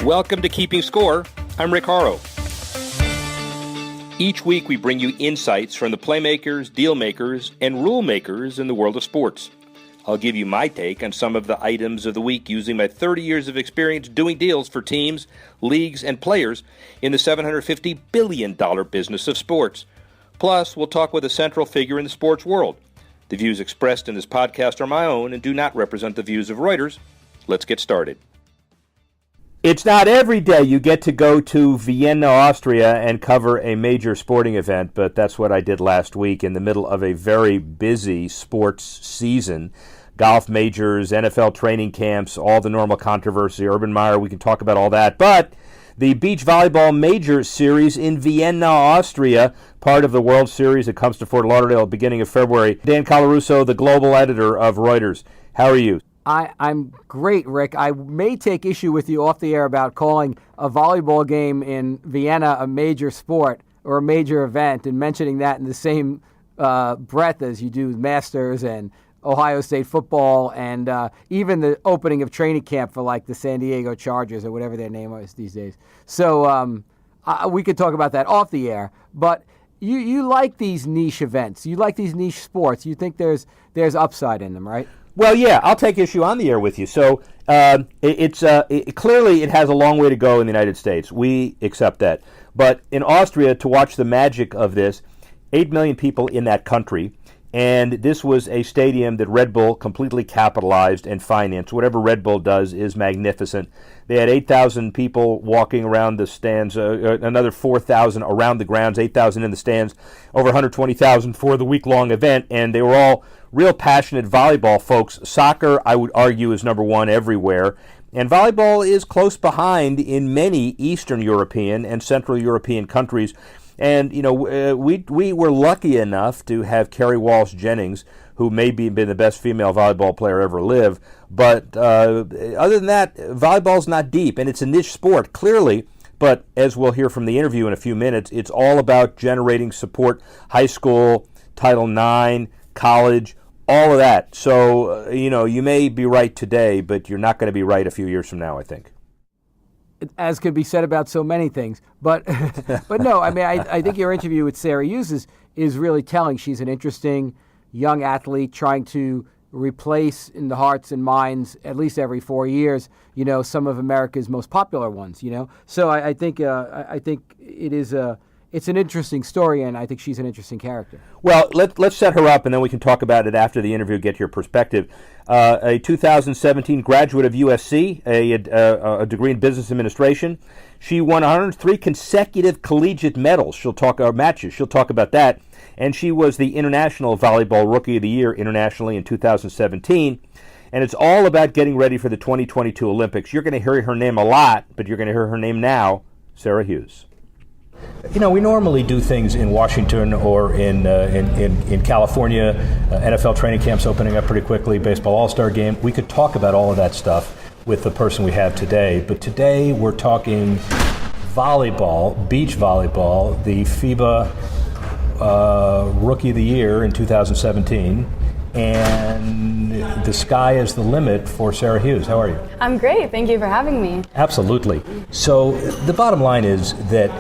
Welcome to Keeping Score. I'm Rick Horrow. Each week we bring you insights from the playmakers, deal makers, and rule makers in the world of sports. I'll give you my take on some of the items of the week using my 30 years of experience doing deals for teams, leagues, and players in the $750 billion business of sports. Plus, we'll talk with a central figure in the sports world. The views expressed in this podcast are my own and do not represent the views of Reuters. Let's get started. It's not every day you get to go to Vienna, Austria, and cover a major sporting event, but that's what I did last week in the middle of a very busy sports season. Golf majors, NFL training camps, all the normal controversy. Urban Meyer, we can talk about all that. But the beach volleyball major series in Vienna, Austria, part of the World Series that comes to Fort Lauderdale at the beginning of February. Dan Colarusso, the global editor of Reuters. How are you? I'm great, Rick. I may take issue with you off the air about calling a volleyball game in Vienna a major sport or a major event and mentioning that in the same breath as you do Masters and Ohio State football and even the opening of training camp for like the San Diego Chargers or whatever their name is these days. So we could talk about that off the air. But you like these niche events. You like these niche sports. You think there's upside in them, right? Well, yeah, I'll take issue on the air with you. So clearly it has a long way to go in the United States. We accept that. But in Austria, to watch the magic of this, 8 million people in that country, and this was a stadium that Red Bull completely capitalized and financed. Whatever Red Bull does is magnificent. They had 8,000 people walking around the stands, another 4,000 around the grounds, 8,000 in the stands, over 120,000 for the week-long event, and they were all real passionate volleyball folks. Soccer, I would argue, is number one everywhere, and volleyball is close behind in many Eastern European and Central European countries. And, you know, we were lucky enough to have Kerry Walsh Jennings, who may be been the best female volleyball player ever live. But other than that, volleyball's not deep, and it's a niche sport, clearly. But as we'll hear from the interview in a few minutes, it's all about generating support, high school, Title IX, college, all of that. So, you may be right today, but you're not going to be right a few years from now, I think. As could be said about so many things. But but no, I mean, I think your interview with Sarah Hughes is really telling. She's an interesting young athlete trying to replace in the hearts and minds, at least every 4 years, some of America's most popular ones, So I think it is it's an interesting story, and I think she's an interesting character. Well, let's set her up, and then we can talk about it after the interview, get your perspective. A 2017 graduate of USC, a degree in business administration. She won 103 consecutive collegiate medals. Matches. She'll talk about that. And she was the International Volleyball Rookie of the Year internationally in 2017. And it's all about getting ready for the 2022 Olympics. You're going to hear her name a lot, but you're going to hear her name now, Sarah Hughes. We normally do things in Washington or in California, NFL training camps opening up pretty quickly, baseball all-star game. We could talk about all of that stuff with the person we have today. But today we're talking volleyball, beach volleyball, the FIBA Rookie of the Year in 2017. And the sky is the limit for Sarah Hughes. How are you? I'm great. Thank you for having me. Absolutely. So the bottom line is that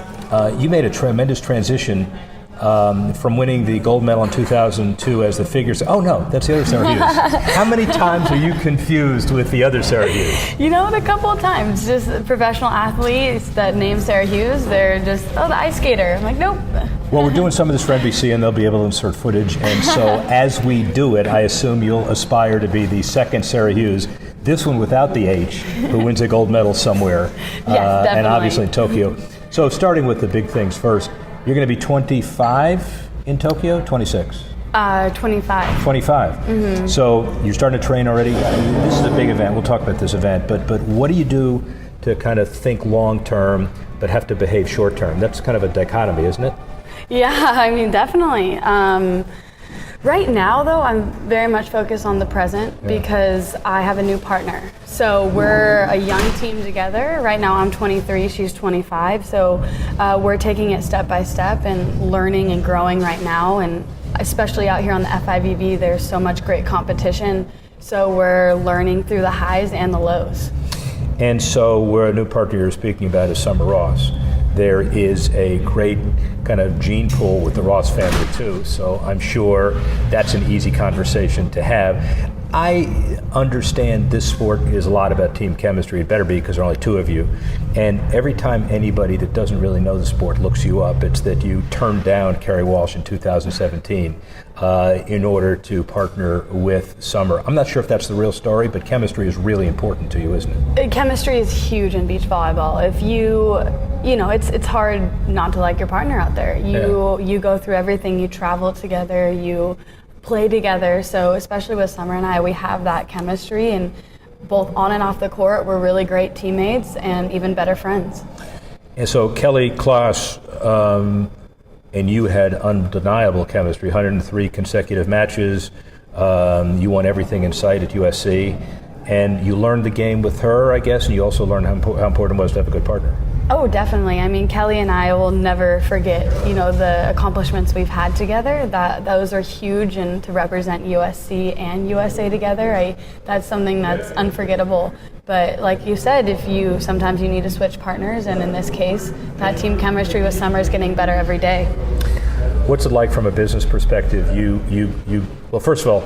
you made a tremendous transition from winning the gold medal in 2002 as the figures. Oh, no, that's the other Sarah Hughes. How many times are you confused with the other Sarah Hughes? A couple of times. Just professional athletes that name Sarah Hughes, they're just, the ice skater. I'm like, nope. Well, we're doing some of this for NBC, and they'll be able to insert footage. And so as we do it, I assume you'll aspire to be the second Sarah Hughes, this one without the H, who wins a gold medal somewhere. Yes, definitely. And obviously in Tokyo. So starting with the big things first, you're going to be 25 in Tokyo, 26? 25. 25. Mm-hmm. So you're starting to train already. This is a big event. We'll talk about this event. But what do you do to kind of think long term but have to behave short term? That's kind of a dichotomy, isn't it? Yeah, definitely. Right now, though, I'm very much focused on the present because I have a new partner. So we're a young team together. Right now, I'm 23, she's 25. So we're taking it step by step and learning and growing right now. And especially out here on the FIVB, there's so much great competition. So we're learning through the highs and the lows. And so where a new partner you're speaking about is Summer Ross. There is a great kind of gene pool with the Ross family too, so I'm sure that's an easy conversation to have. I understand this sport is a lot about team chemistry. It better be, because there are only two of you. And every time anybody that doesn't really know the sport looks you up, it's that you turned down Kerry Walsh in 2017 in order to partner with Summer. I'm not sure if that's the real story, but chemistry is really important to you, isn't it? Chemistry is huge in beach volleyball. If you know, it's hard not to like your partner out there. You go through everything. You travel together. You play together. So especially with Summer and I, we have that chemistry, and both on and off the court, we're really great teammates and even better friends. And so Kelly Klaas and you had undeniable chemistry, 103 consecutive matches. You won everything in sight at USC. And you learned the game with her, I guess, and you also learned how important it was to have a good partner. Oh, definitely. I mean, Kelly and I will never forget, you know, the accomplishments we've had together. Those are huge, and to represent USC and USA together, that's something that's unforgettable. But like you said, sometimes you need to switch partners, and in this case, that team chemistry with Summer is getting better every day. What's it like from a business perspective? Well, first of all,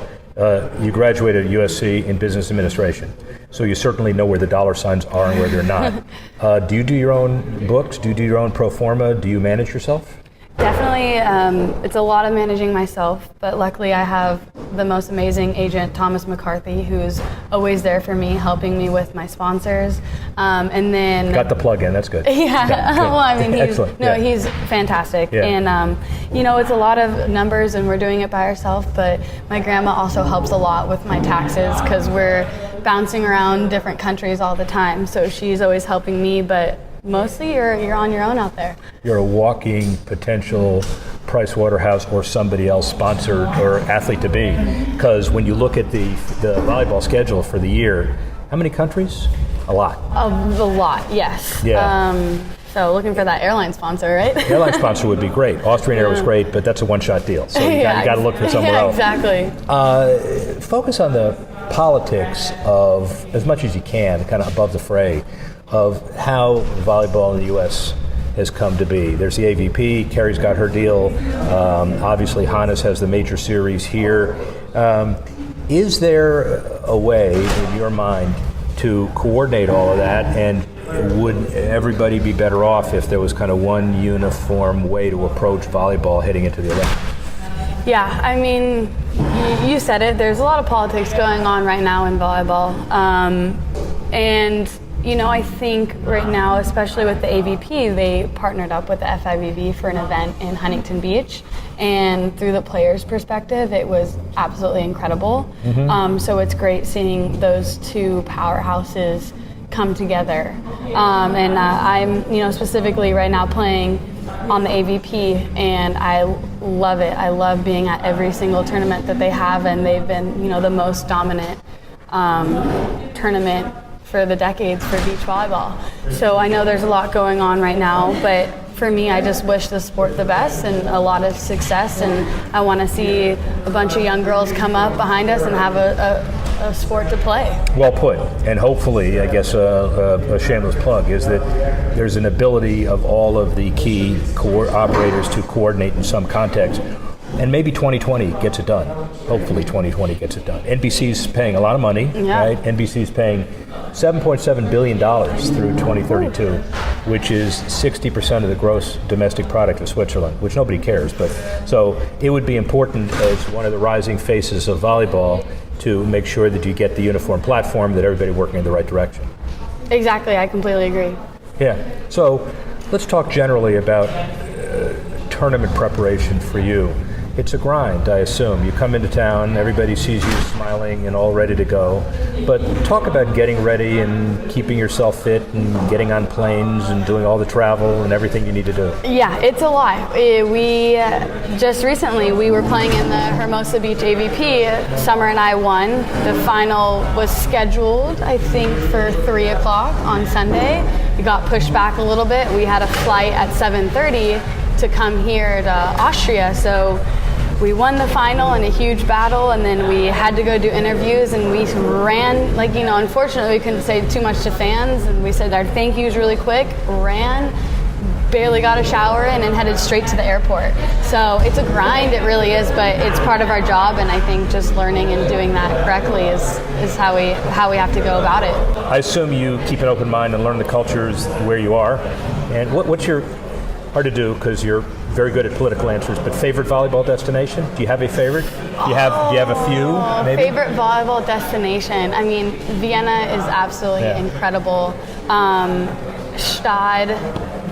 you graduated at USC in business administration, so you certainly know where the dollar signs are and where they're not. Do you do your own books? Do you do your own pro forma? Do you manage yourself? Definitely, it's a lot of managing myself, but luckily I have the most amazing agent, Thomas McCarthy, who's always there for me, helping me with my sponsors. And then got the plug in. That's good. Yeah. Well, I mean, he's fantastic, Yeah. and you know, it's a lot of numbers, and we're doing it by ourselves. But my grandma also helps a lot with my taxes, because we're bouncing around different countries all the time. So she's always helping me, but mostly you're on your own out there. You're a walking potential Price Waterhouse or somebody else sponsored or athlete to be, because when you look at the volleyball schedule for the year, how many countries? A lot. A lot, yes. Yeah. So looking for that airline sponsor, right? Airline sponsor would be great. Austrian Air was great, but that's a one-shot deal, so you got to look for somewhere else. Exactly. Focus on the politics of, as much as you can, kind of above the fray, of how volleyball in the U.S. has come to be. There's the AVP, Kerry's got her deal, obviously Hannes has the major series here. Is there a way, in your mind, to coordinate all of that, and would everybody be better off if there was kind of one uniform way to approach volleyball heading into the Olympics? Yeah, I mean, you said it, there's a lot of politics going on right now in volleyball. And you know, I think right now, especially with the AVP, they partnered up with the FIVB for an event in Huntington Beach. And through the players' perspective, it was absolutely incredible. Mm-hmm. So it's great seeing those two powerhouses come together. And I'm, you know, specifically right now playing on the AVP, and I love it. I love being at every single tournament that they have, and they've been, you know, the most dominant tournament for the decades for beach volleyball. So I know there's a lot going on right now, but for me, I just wish the sport the best and a lot of success, and I want to see a bunch of young girls come up behind us and have a sport to play. Well put. And hopefully, I guess a shameless plug is that there's an ability of all of the key operators to coordinate in some context. And maybe 2020 gets it done. Hopefully 2020 gets it done. NBC's paying a lot of money, right? NBC's paying $7.7 billion through 2032, which is 60% of the gross domestic product of Switzerland, which nobody cares. But so it would be important as one of the rising faces of volleyball to make sure that you get the uniform platform, that everybody working in the right direction. Exactly, I completely agree. Yeah. So let's talk generally about tournament preparation for you. It's a grind, I assume. You come into town, everybody sees you smiling and all ready to go. But talk about getting ready and keeping yourself fit and getting on planes and doing all the travel and everything you need to do. Yeah, it's a lot. We just recently, we were playing in the Hermosa Beach AVP. Summer and I won. The final was scheduled, I think, for 3 o'clock on Sunday. It got pushed back a little bit. We had a flight at 7:30 to come here to Austria, so we won the final in a huge battle, and then we had to go do interviews, and we ran, like, you know, unfortunately we couldn't say too much to fans, and we said our thank yous really quick, ran, barely got a shower in, and headed straight to the airport. So it's a grind, it really is, but it's part of our job, and I think just learning and doing that correctly is how we have to go about it. I assume you keep an open mind and learn the cultures where you are. And what's your, hard to do because you're very good at political answers, but favorite volleyball destination? Do you have a favorite? Do you have a few, maybe? Favorite volleyball destination? I mean, Vienna is absolutely incredible. Stade.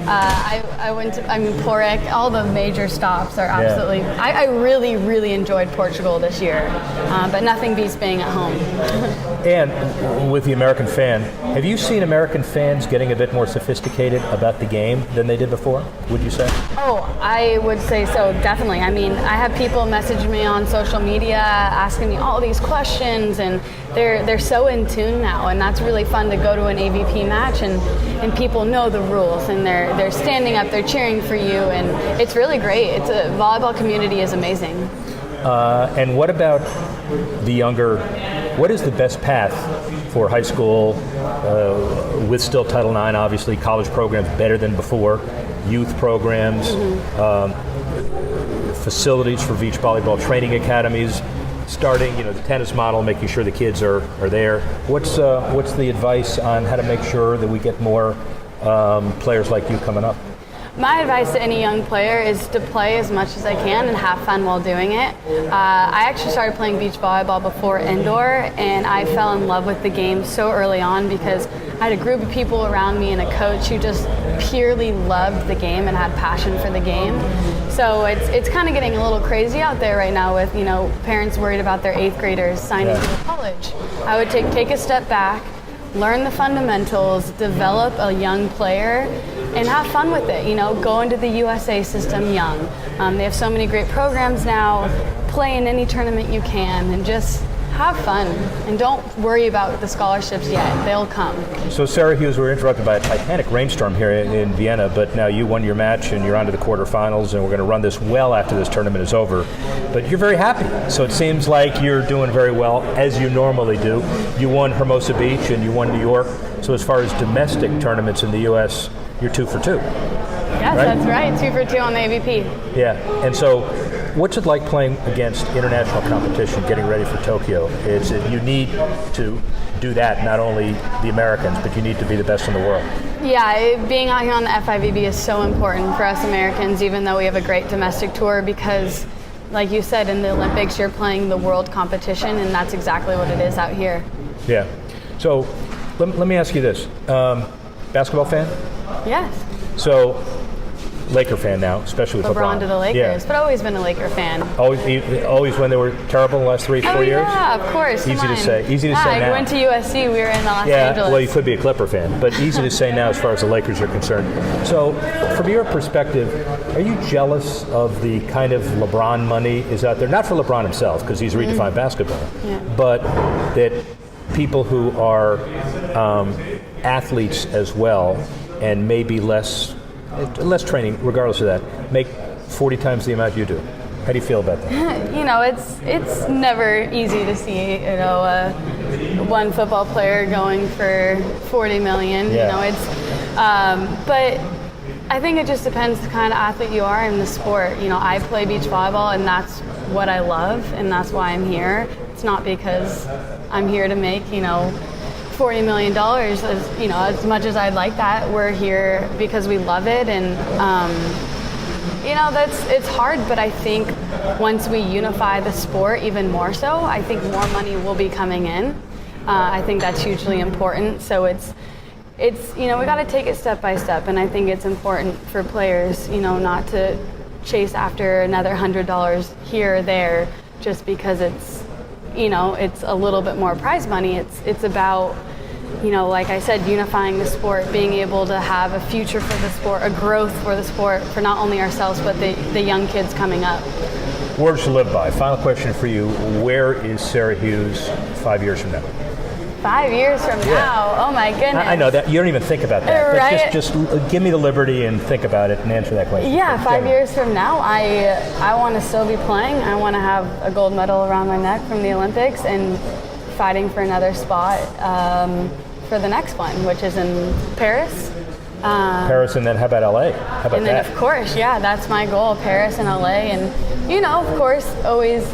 I went to, Porek, all the major stops are absolutely, I really, really enjoyed Portugal this year, but nothing beats being at home. And with the American fan, have you seen American fans getting a bit more sophisticated about the game than they did before, would you say? Oh, I would say so, definitely. I mean, I have people message me on social media asking me all these questions, and they're so in tune now, and that's really fun to go to an AVP match and people know the rules, and they're standing up, they're cheering for you, and it's really great. It's a volleyball community is amazing. And what about the younger? What is the best path for high school with still Title IX? Obviously, college programs better than before, youth programs, facilities for beach volleyball training academies. Starting, the tennis model, making sure the kids are there. What's the advice on how to make sure that we get more players like you coming up? My advice to any young player is to play as much as I can and have fun while doing it. I actually started playing beach volleyball before indoor, and I fell in love with the game so early on because I had a group of people around me and a coach who just purely loved the game and had passion for the game. So it's kind of getting a little crazy out there right now with, parents worried about their 8th graders signing to college. I would take a step back, learn the fundamentals, develop a young player, and have fun with it. Go into the USA system young. They have so many great programs now. Play in any tournament you can and just have fun. And don't worry about the scholarships yet. They'll come. So Sarah Hughes, we were interrupted by a titanic rainstorm here in Vienna, but now you won your match and you're on to the quarterfinals, and we're going to run this well after this tournament is over. But you're very happy. So it seems like you're doing very well, as you normally do. You won Hermosa Beach and you won New York. So as far as domestic tournaments in the U.S., you're 2 for 2. Yes, right? That's right. 2 for 2 on the AVP. Yeah. And so what's it like playing against international competition, getting ready for Tokyo? You need to do that, not only the Americans, but you need to be the best in the world. Yeah, being out here on the FIVB is so important for us Americans, even though we have a great domestic tour, because like you said, in the Olympics, you're playing the world competition, and that's exactly what it is out here. Yeah. So let me ask you this. Basketball fan? Yes. So, Laker fan now, especially with LeBron. To the Lakers, but always been a Laker fan. Always when they were terrible in the last 3-4 years? Yeah, of course. Easy to say now. I went to USC, we were in Los Angeles. Yeah, well, you could be a Clipper fan, but easy to say now as far as the Lakers are concerned. So, from your perspective, are you jealous of the kind of LeBron money is out there? Not for LeBron himself, because he's redefined basketball, but that people who are athletes as well, and maybe less training, regardless of that, make 40 times the amount you do. How do you feel about that? It's never easy to see, one football player going for $40 million. Yeah. But I think it just depends the kind of athlete you are in the sport. I play beach volleyball, and that's what I love, and that's why I'm here. It's not because I'm here to make, $40 million, as much as I'd like that. We're here because we love it, and it's hard, but I think once we unify the sport even more so, I think more money will be coming in. I think that's hugely important. So it's we got to take it step by step, and I think it's important for players, not to chase after another $100 here or there just because it's a little bit more prize money. It's about, like I said, unifying the sport, being able to have a future for the sport, a growth for the sport, for not only ourselves, but the young kids coming up. Words to live by. Final question for you. Where is Sarah Hughes 5 years from now? 5 years from now. Oh my goodness. I know that you don't even think about that. Right? But just give me the liberty and think about it and answer that question. Yeah, 5 years from now, I want to still be playing. I want to have a gold medal around my neck from the Olympics and fighting for another spot for the next one, which is in Paris. Paris, and then how about LA? How about and then, that? of course, yeah, that's my goal, Paris and LA. And, you know, of course, always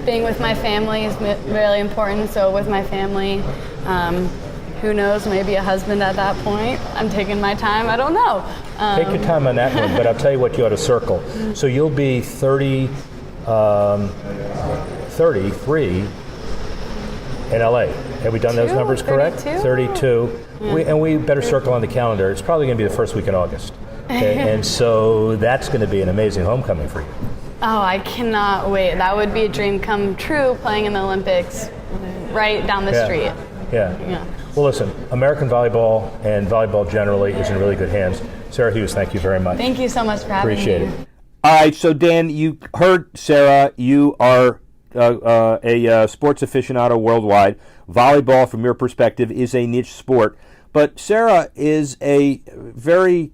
being with my family is really important. So with my family, who knows, maybe a husband at that point. I'm taking my time, I don't know. Take your time on that one, but I'll tell you what you ought to circle. So you'll be 33 in LA. Have we done those numbers correct? 32. We better circle on the calendar. It's probably going to be the first week in August. Okay? And so that's going to be an amazing homecoming for you. Oh, I cannot wait. That would be a dream come true, playing in the Olympics right down the street. Yeah. Well, listen, American volleyball and volleyball generally is in really good hands. Sarah Hughes, thank you very much. Thank you so much for having me. Appreciate it. All right, so Dan, you heard Sarah. You are a sports aficionado worldwide. Volleyball, from your perspective, is a niche sport. But Sarah is a very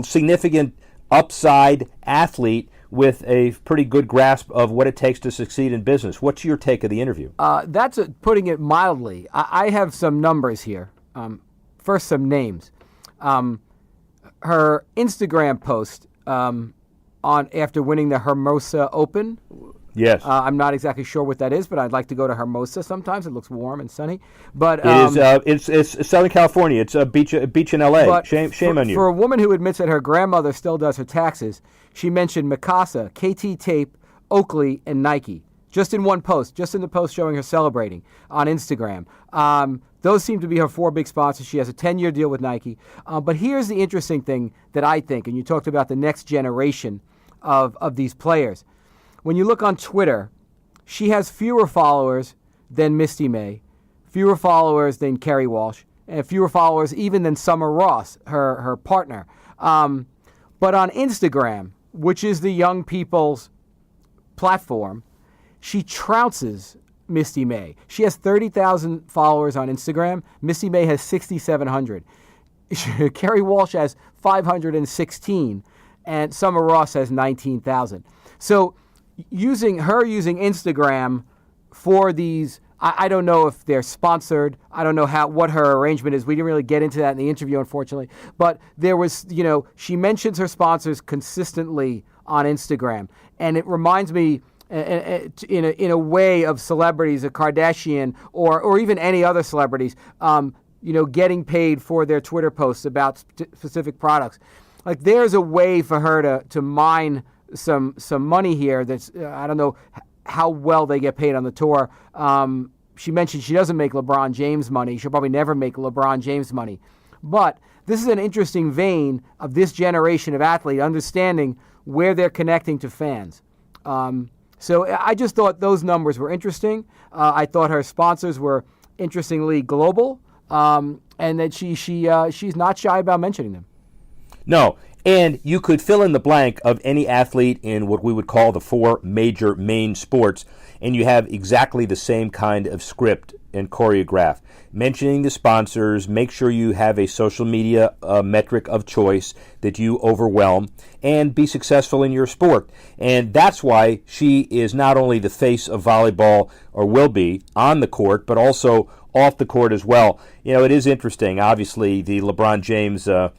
significant upside athlete with a pretty good grasp of what it takes to succeed in business. What's your take of the interview? That's putting it mildly. I have some numbers here. First, some names. Her Instagram post on after winning the Hermosa Open. Yes. I'm not exactly sure what that is, but I'd like to go to Hermosa sometimes. It looks warm and sunny. But it's Southern California. It's a beach in LA. Shame on you. For a woman who admits that her grandmother still does her taxes, she mentioned Mikasa, KT Tape, Oakley, and Nike. Just in one post, just in the post showing her celebrating on Instagram. Those seem to be her four big sponsors. She has a 10-year deal with Nike. But here's the interesting thing that I think, and you talked about the next generation of these players. When you look on Twitter, she has fewer followers than Misty May, fewer followers than Kerry Walsh, and fewer followers even than Summer Ross, her partner. But on Instagram, which is the young people's platform, she trounces Misty May. She has 30,000 followers on Instagram. Misty May has 6,700. Kerry Walsh has 516, and Summer Ross has 19,000. So using Instagram for these, I don't know if they're sponsored. I don't know what her arrangement is. We didn't really get into that in the interview, unfortunately. But there was, she mentions her sponsors consistently on Instagram. And it reminds me, in a way, of celebrities, a Kardashian or even any other celebrities, getting paid for their Twitter posts about specific products. Like, there's a way for her to mine some money here. That's I don't know how well they get paid on the tour. She mentioned she doesn't make LeBron James money. She'll probably never make LeBron James money. But this is an interesting vein of this generation of athlete, understanding where they're connecting to fans. So I just thought those numbers were interesting. I thought her sponsors were interestingly global, and that she's not shy about mentioning them. No, and you could fill in the blank of any athlete in what we would call the four major main sports, and you have exactly the same kind of script and choreograph. Mentioning the sponsors, make sure you have a social media metric of choice that you overwhelm, and be successful in your sport. And that's why she is not only the face of volleyball, or will be, on the court, but also off the court as well. It is interesting. Obviously, the LeBron James, are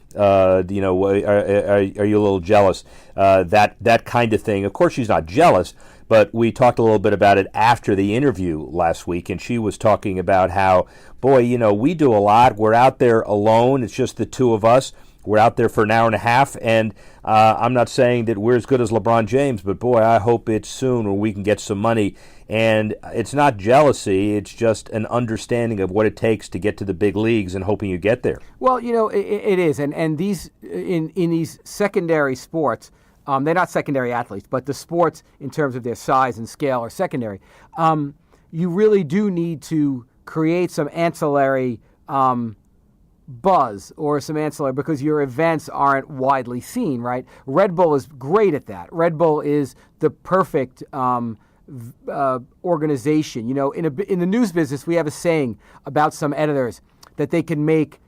you a little jealous? That kind of thing. Of course, she's not jealous, but we talked a little bit about it after the interview last week, and she was talking about how, boy, we do a lot. We're out there alone. It's just the two of us. We're out there for an hour and a half, and I'm not saying that we're as good as LeBron James, but boy, I hope it's soon where we can get some money. And it's not jealousy, it's just an understanding of what it takes to get to the big leagues and hoping you get there. Well, it is, and these in these secondary sports, they're not secondary athletes, but the sports in terms of their size and scale are secondary. You really do need to create some ancillary buzz or some ancillary, because your events aren't widely seen, right? Red Bull is great at that. Red Bull is the perfect organization. You know, in the news business, we have a saying about some editors that they can make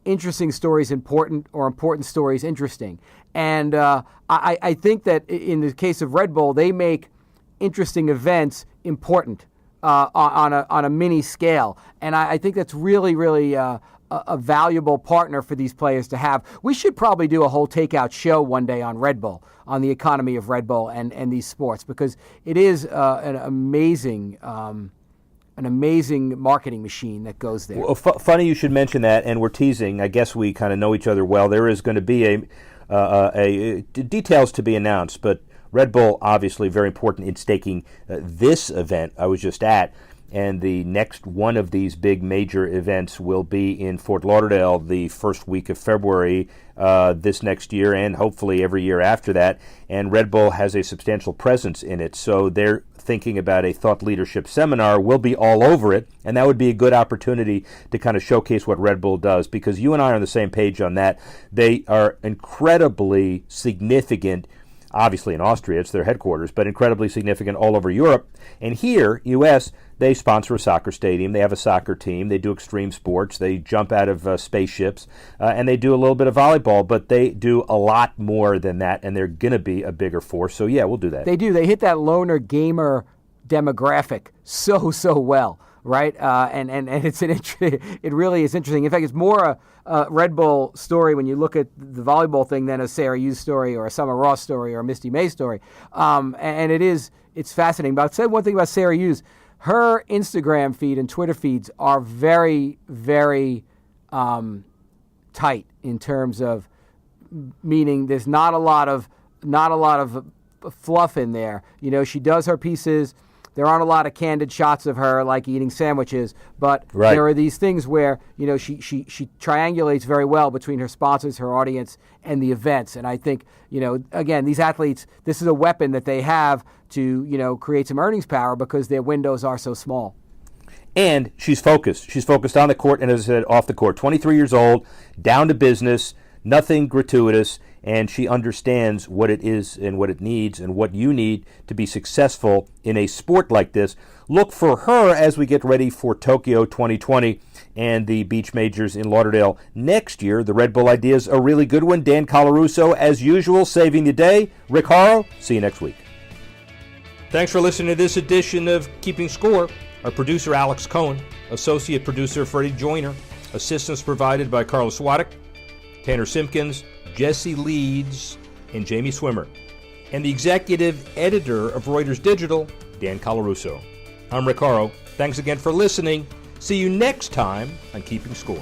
interesting stories important or important stories interesting. And I think that in the case of Red Bull, they make interesting events important on a mini scale. And I think that's really, really a valuable partner for these players to have. We should probably do a whole takeout show one day on Red Bull, on the economy of Red Bull and these sports, because it is an amazing marketing machine that goes there. Well, funny you should mention that, and we're teasing. I guess we kind of know each other well. There is going to be a details to be announced, but Red Bull obviously very important in staking this event I was just at. And the next one of these big major events will be in Fort Lauderdale the first week of February this next year, and hopefully every year after that. And Red Bull has a substantial presence in it, so they're thinking about a thought leadership seminar. We'll be all over it, and that would be a good opportunity to kind of showcase what Red Bull does, because you and I are on the same page on that. They are incredibly significant. Obviously in Austria, it's their headquarters, but incredibly significant all over Europe. And here, U.S., they sponsor a soccer stadium, they have a soccer team, they do extreme sports, they jump out of spaceships, and they do a little bit of volleyball, but they do a lot more than that, and they're going to be a bigger force. So, yeah, we'll do that. They do. They hit that loner gamer demographic so well, right? And it's it really is interesting. In fact, it's more a Red Bull story when you look at the volleyball thing than a Sarah Hughes story or a Summer Ross story or a Misty May story. And it's fascinating. But I'll say one thing about Sarah Hughes. Her Instagram feed and Twitter feeds are very, very tight in terms of, meaning there's not a lot of fluff in there. You know, she does her pieces. There aren't a lot of candid shots of her like eating sandwiches, but there are these things where, you know, she triangulates very well between her sponsors, her audience, and the events. And I think, you know, again, these athletes, this is a weapon that they have to, you know, create some earnings power because their windows are so small. And she's focused. She's focused on the court and, as I said, off the court. 23 years old, down to business, nothing gratuitous, and she understands what it is and what it needs and what you need to be successful in a sport like this. Look for her as we get ready for Tokyo 2020 and the beach majors in Lauderdale next year. The Red Bull idea is a really good one. Dan Colarusso, as usual, saving the day. Rick Horrow, see you next week. Thanks for listening to this edition of Keeping Score. Our producer, Alex Cohen. Associate producer, Freddie Joyner. Assistance provided by Carla Swadek, Tanner Simpkins, Jesse Leeds, and Jamie Swimmer. And the executive editor of Reuters Digital, Dan Colarusso. I'm Rick Horrow. Thanks again for listening. See you next time on Keeping Score.